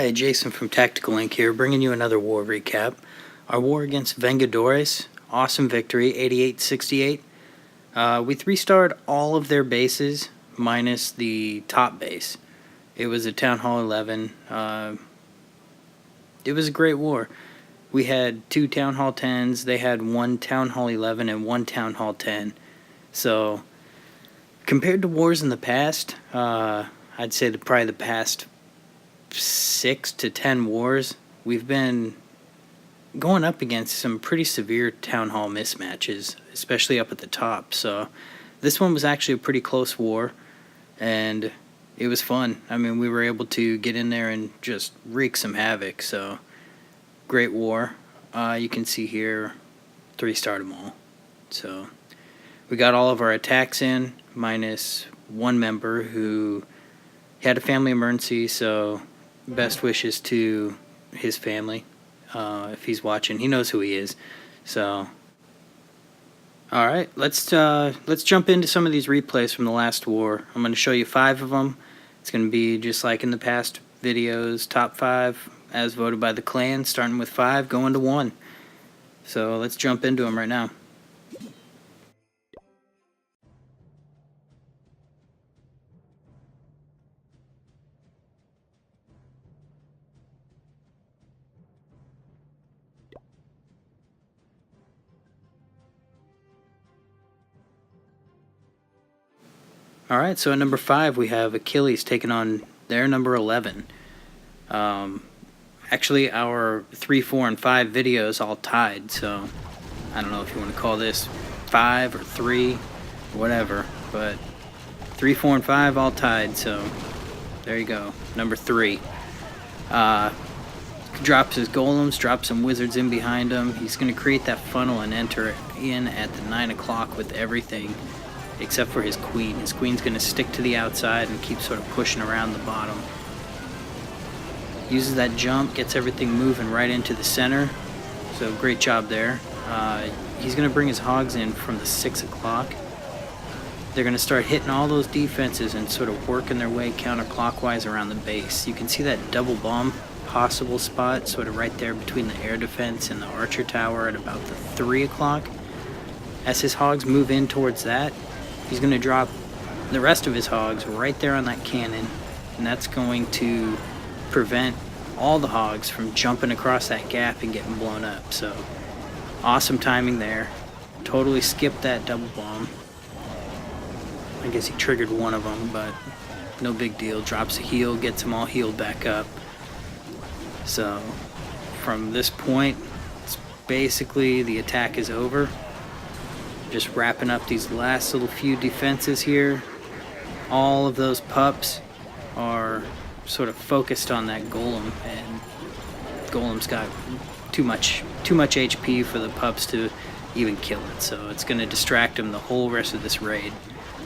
Hi, Jason from Tactical Inc. here, bringing you another war recap. Our war against Vengadores, awesome victory, 88-68. We 3-starred all of their bases, minus the top base. It was a Town Hall 11. It was a great war. We had 2 Town Hall 10s, they had 1 Town Hall 11 and 1 Town Hall 10. So, compared to wars in the past, I'd say probably the past 6 to 10 wars, we've been going up against some pretty severe Town Hall mismatches, especially up at the top. So this one was actually a pretty close war, and it was fun. I mean, we were able to get in there and just wreak some havoc. So great war. You can see here, 3-starred them all. So we got all of our attacks in, minus one member who had a family emergency, so best wishes to his family. If he's watching, he knows who he is. So, all right, let's jump into some of these replays from the last war. I'm going to show you 5 of them. It's going to be just like in the past videos, top 5 as voted by the clan, starting with 5, going to 1. So let's jump into them right now. Alright, so at number 5 we have Achilles taking on their number 11. Actually, our 3, 4, and 5 videos all tied, so I don't know if you want to call this 5 or 3, whatever, but 3, 4, and 5 all tied, so there you go. Number 3. Drops his golems, drops some wizards in behind him. He's going to create that funnel and enter in at the 9 o'clock with everything, except for his queen. His queen's going to stick to the outside and keep sort of pushing around the bottom. Uses that jump, gets everything moving right into the center. So great job there. He's going to bring his hogs in from the 6 o'clock. They're going to start hitting all those defenses and sort of working their way counterclockwise around the base. You can see that double bomb possible spot sort of right there between the air defense and the archer tower at about the 3 o'clock. As his hogs move in towards that, he's going to drop the rest of his hogs right there on that cannon, and that's going to prevent all the hogs from jumping across that gap and getting blown up. So awesome timing there. Totally skipped that double bomb. I guess he triggered one of them, but no big deal. Drops a heal, gets them all healed back up. So from this point, it's basically the attack is over. Just wrapping up these last little few defenses here. All of those pups are sort of focused on that golem, and golem's got too much HP for the pups to even kill it, so it's going to distract them the whole rest of this raid.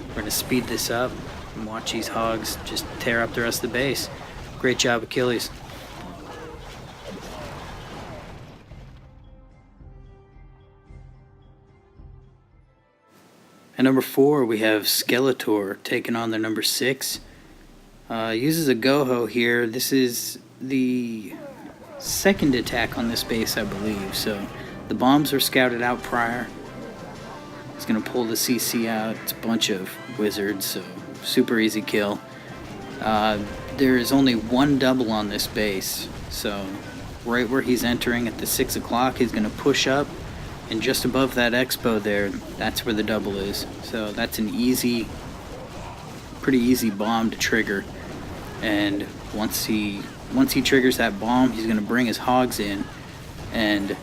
We're going to speed this up and watch these hogs just tear up the rest of the base. Great job, Achilles. At number 4, we have Skeletor taking on their number 6. Uses a Goho here. This is the second attack on this base, I believe. So the bombs are scouted out prior. He's going to pull the CC out. It's a bunch of wizards, so super easy kill. There is only one double on this base. So right where he's entering at the 6 o'clock, he's going to push up. And just above that expo there, that's where the double is. So that's an pretty easy bomb to trigger. And once he triggers that bomb, he's going to bring his hogs in. And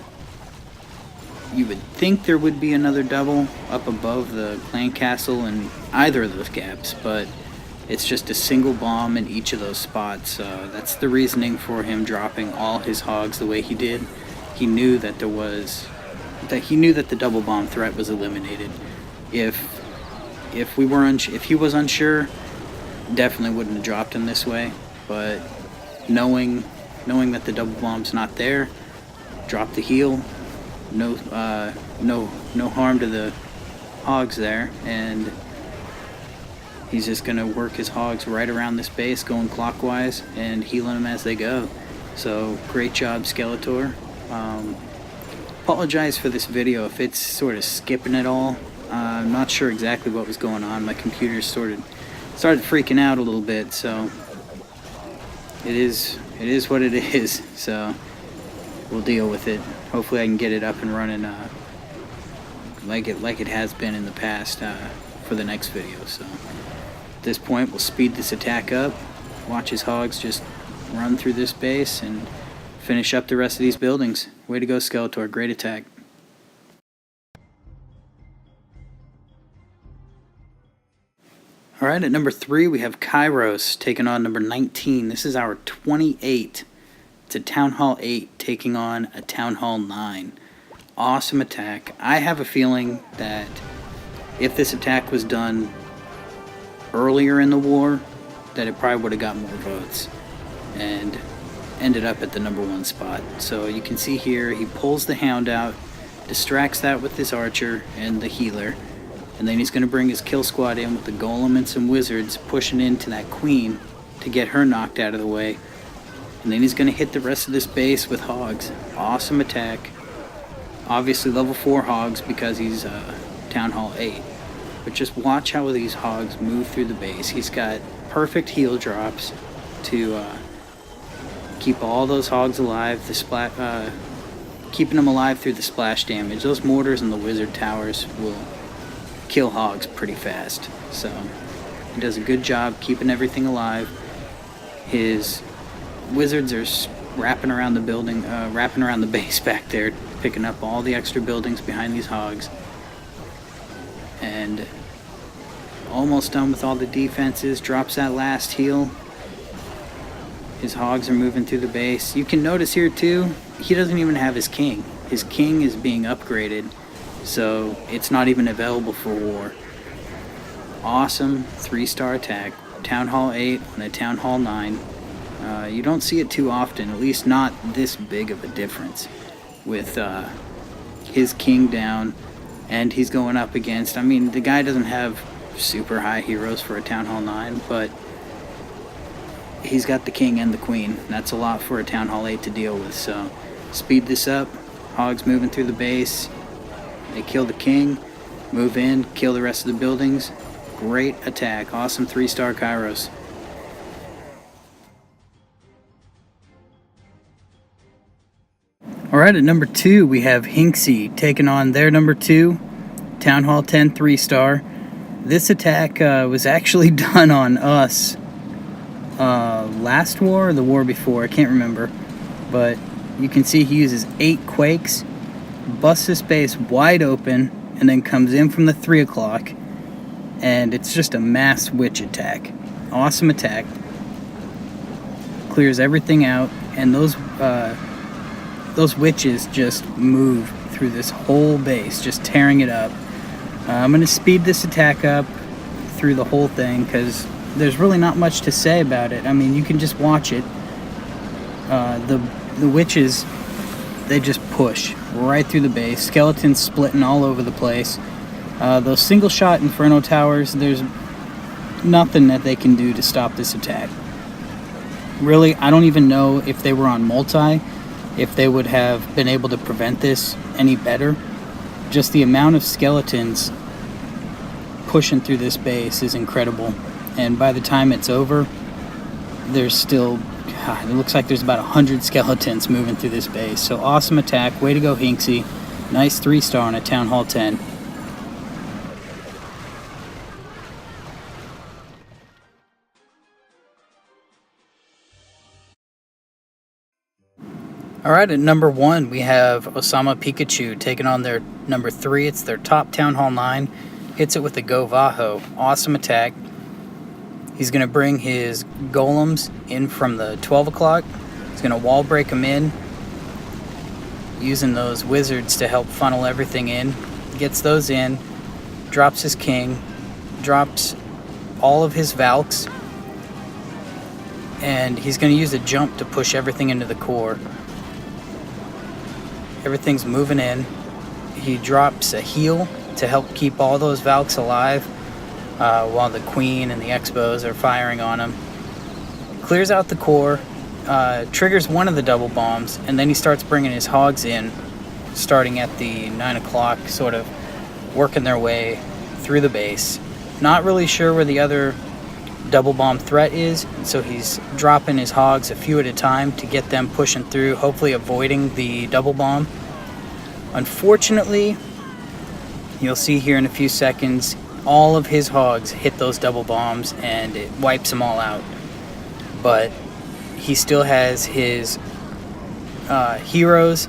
you would think there would be another double up above the clan castle in either of those gaps, but it's just a single bomb in each of those spots. That's the reasoning for him dropping all his hogs the way he did. He knew that the double bomb threat was eliminated. If he was unsure, definitely wouldn't have dropped him this way. But knowing that the double bomb's not there, drop the heal. No harm to the hogs there, and he's just gonna work his hogs right around this base, going clockwise and healing them as they go. So great job, Skeletor. Apologize for this video if it's sort of skipping it all. I'm not sure exactly what was going on. My computer started freaking out a little bit, so it is what it is. So we'll deal with it. Hopefully I can get it up and running like it has been in the past for the next video. So at this point we'll speed this attack up, watch his hogs just run through this base and finish up the rest of these buildings. Way to go, Skeletor. Great attack. Alright, at number 3 we have Kairos taking on number 19. This is our 28. It's a Town Hall 8 taking on a Town Hall 9. Awesome attack. I have a feeling that if this attack was done earlier in the war, that it probably would have got more votes and ended up at the number 1 spot. So you can see here he pulls the Hound out, distracts that with his archer and the healer, and then he's going to bring his kill squad in with the golem and some wizards, pushing into that queen to get her knocked out of the way. And then he's going to hit the rest of this base with hogs. Awesome attack. Obviously level 4 hogs because he's Town Hall 8. But just watch how these hogs move through the base. He's got perfect heal drops to keep all those hogs alive. Keeping them alive through the splash damage. Those mortars and the wizard towers will kill hogs pretty fast. So he does a good job keeping everything alive. His wizards are wrapping around the building, wrapping around the base back there, picking up all the extra buildings behind these hogs. And almost done with all the defenses. Drops that last heal. His hogs are moving through the base. You can notice here too, he doesn't even have his king. His king is being upgraded, so it's not even available for war. Awesome 3-star attack. Town Hall 8 on a Town Hall 9. You don't see it too often, at least not this big of a difference with his king down, and he's going up against, I mean, the guy doesn't have super high heroes for a Town Hall 9, but he's got the king and the queen. That's a lot for a Town Hall 8 to deal with, so speed this up. Hogs moving through the base. They kill the king, move in, kill the rest of the buildings. Great attack. Awesome 3-star Kairos. Alright, at number 2 we have Hinksy taking on their number 2, Town Hall 10 3-star. This attack was actually done on us last war or the war before, I can't remember. But you can see he uses 8 quakes, busts this base wide open, and then comes in from the 3 o'clock. And it's just a mass witch attack. Awesome attack. Clears everything out, and those witches just move through this whole base, just tearing it up. I'm going to speed this attack up through the whole thing because there's really not much to say about it. I mean, you can just watch it. The witches, they just push right through the base. Skeletons splitting all over the place. Those single shot Inferno towers, there's nothing that they can do to stop this attack. Really, I don't even know if they were on multi, if they would have been able to prevent this any better. Just the amount of skeletons pushing through this base is incredible. And by the time it's over, there's still, it looks like there's about 100 skeletons moving through this base. So awesome attack. Way to go, Hinksy. Nice 3-star on a Town Hall 10. Alright, at number 1 we have Osama Pikachu taking on their number 3. It's their top Town Hall 9. Hits it with a Go Vaho. Awesome attack. He's going to bring his golems in from the 12 o'clock. He's going to wall break them in, using those wizards to help funnel everything in. Gets those in, drops his king, drops all of his Valks, and he's going to use a jump to push everything into the core. Everything's moving in. He drops a heal to help keep all those Valks alive while the Queen and the Expos are firing on him. Clears out the core, triggers one of the double bombs, and then he starts bringing his hogs in, starting at the 9 o'clock, sort of working their way through the base. Not really sure where the other double bomb threat is, so he's dropping his hogs a few at a time to get them pushing through, hopefully avoiding the double bomb. Unfortunately, you'll see here in a few seconds, all of his hogs hit those double bombs and it wipes them all out. But he still has his heroes,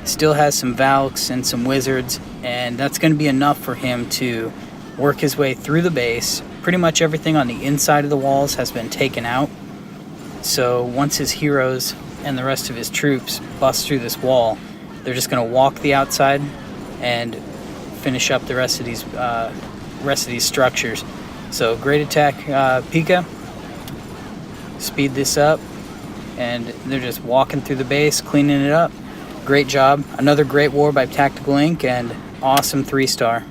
still has some Valks and some wizards, and that's going to be enough for him to work his way through the base. Pretty much everything on the inside of the walls has been taken out. So once his heroes and the rest of his troops bust through this wall, they're just going to walk the outside and finish up the rest of these structures. So great attack, Pika. Speed this up, and they're just walking through the base, cleaning it up. Great job. Another great war by Tactical Inc. and awesome 3-star.